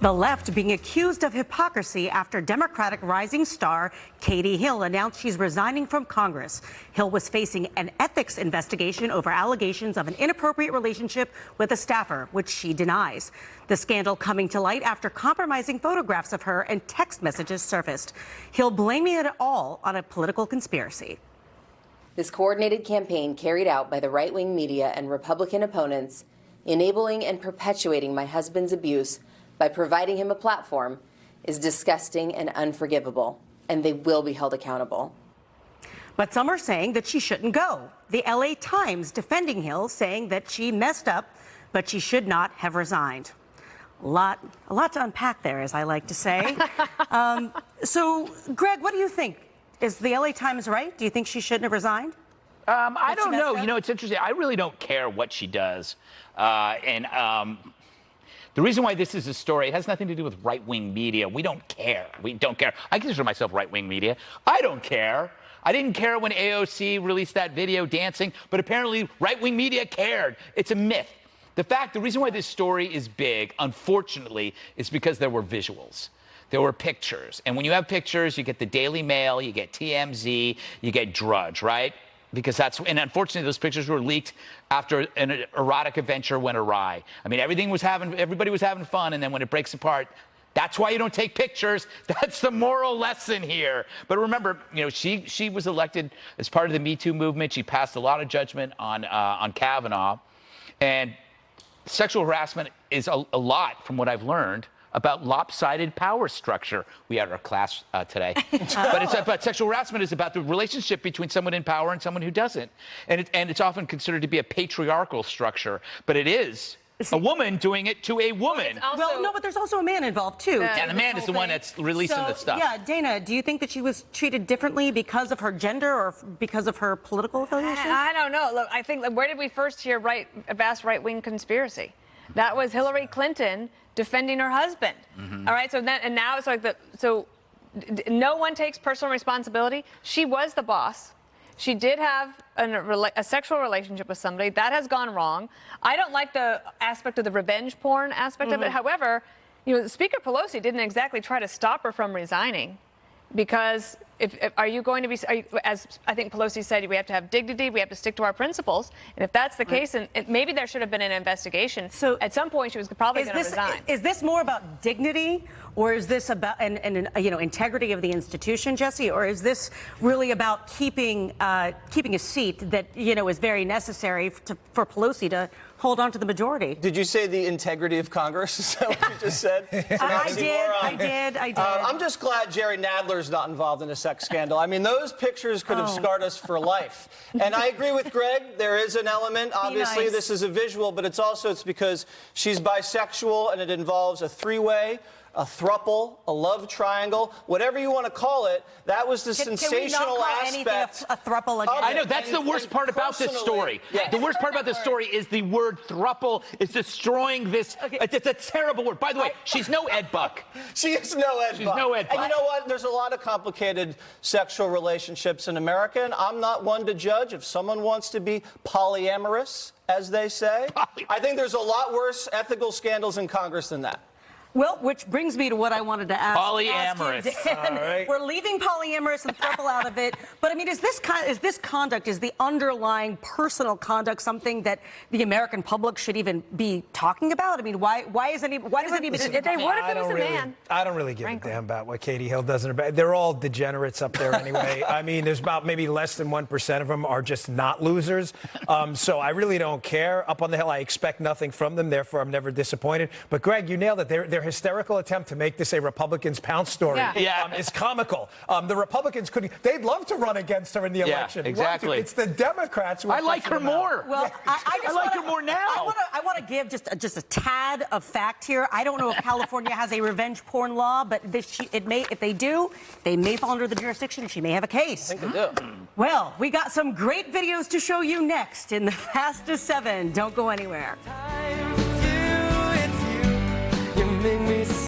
The left being accused of hypocrisy after Democratic rising star Katie Hill announced she's resigning from Congress. Hill was facing an ethics investigation over allegations of an inappropriate relationship with a staffer, which she denies. The scandal coming to light after compromising photographs of her and text messages surfaced. Hill blaming it all on a political conspiracy. This coordinated campaign carried out by the right-wing media and Republican opponents, enabling and perpetuating my husband's abuse by providing him a platform, is disgusting and unforgivable, and they will be held accountable. But some are saying that she shouldn't go. The LA Times defending Hill, saying that she messed up, but she should not have resigned. A lot to unpack there, as I like to say. So, Greg, what do you think? Is the LA Times right? Do you think she shouldn't have resigned? I don't know. You know, it's interesting. I really don't care what she does. The reason why this is a story, it has nothing to do with right-wing media. We don't care. We don't care. I consider myself right-wing media. I don't care. I didn't care when AOC released that video dancing, but apparently right-wing media cared. It's a myth. The reason why this story is big, unfortunately, is because there were visuals. There were pictures. And when you have pictures, you get the Daily Mail, you get TMZ, you get Drudge, right? Because and unfortunately, those pictures were leaked after an erotic adventure went awry. I mean, everybody was having fun, and then when it breaks apart, that's why you don't take pictures. That's the moral lesson here. But remember, you know, she was elected as part of the Me Too movement. She passed a lot of judgment on Kavanaugh, and sexual harassment is a lot, from what I've learned, about lopsided power structure. We had our class today. But sexual harassment is about the relationship between someone in power and someone who doesn't. And it's often considered to be a patriarchal structure, but it is a woman doing it to a woman. Well, no, but there's also a man involved, too. And the man is the one that's releasing the stuff. Yeah, Dana, do you think that she was treated differently because of her gender or because of her political affiliation? I don't know. Look, I think, where did we first hear a vast right-wing conspiracy? That was Hillary Clinton defending her husband. Mm-hmm. All right, so now it's like no one takes personal responsibility. She was the boss. She did have a sexual relationship with somebody. That has gone wrong. I don't like the aspect of the revenge porn aspect of it. However, you know, Speaker Pelosi didn't exactly try to stop her from resigning, because are you going to be, as I think Pelosi said, we have to have dignity, we have to stick to our principles. And if that's the case, and maybe there should have been an investigation. So at some point, she was probably going to resign. Is this more about dignity, or is this about integrity of the institution, Jesse, or is this really about keeping a seat that is very necessary for Pelosi to hold on to the majority? Did you say the integrity of Congress? Is that what you just said? I did. I'm just glad Jerry Nadler's not involved in a sex scandal. I mean, those pictures could have scarred us for life. And I agree with Greg. There is an element. Obviously, this is a visual, but it's because she's bisexual, and it involves a three-way, a throuple, a love triangle, whatever you want to call it. That was the sensational aspect. A throuple again? I know, that's the worst part about this story. Yeah. The worst part about this story is the word throuple is destroying this. Okay. It's a terrible word. By the way, she's no Ed Buck. She is no Ed Buck. She's no Ed Buck. And you know what? There's a lot of complicated sexual relationships in America, and I'm not one to judge. If someone wants to be polyamorous, as they say, I think there's a lot worse ethical scandals in Congress than that. Well, which brings me to what I wanted to ask. Polyamorous. Ask you, Dan. Right. We're leaving polyamorous and throuple out of it. But I mean, is this conduct, is the underlying personal conduct something that the American public should even be talking about? I mean, why does it even? If they would, if it was a man. I don't really give a damn about what Katie Hill does in her bed. They're all degenerates up there anyway. I mean, there's about maybe less than 1% of them are just not losers. So I really don't care. Up on the Hill, I expect nothing from them. Therefore, I'm never disappointed. But Greg, you nailed it. Their hysterical attempt to make this a Republicans pounce story is comical. The Republicans they'd love to run against her in the election. Exactly. It's the Democrats who I like her more. Well, I like her more now. I want to give just a tad of fact here. I don't know if California has a revenge porn law, but if they do, they may fall under the jurisdiction. She may have a case. I think they do. Well, we got some great videos to show you next in the Fast as 7. Don't go anywhere.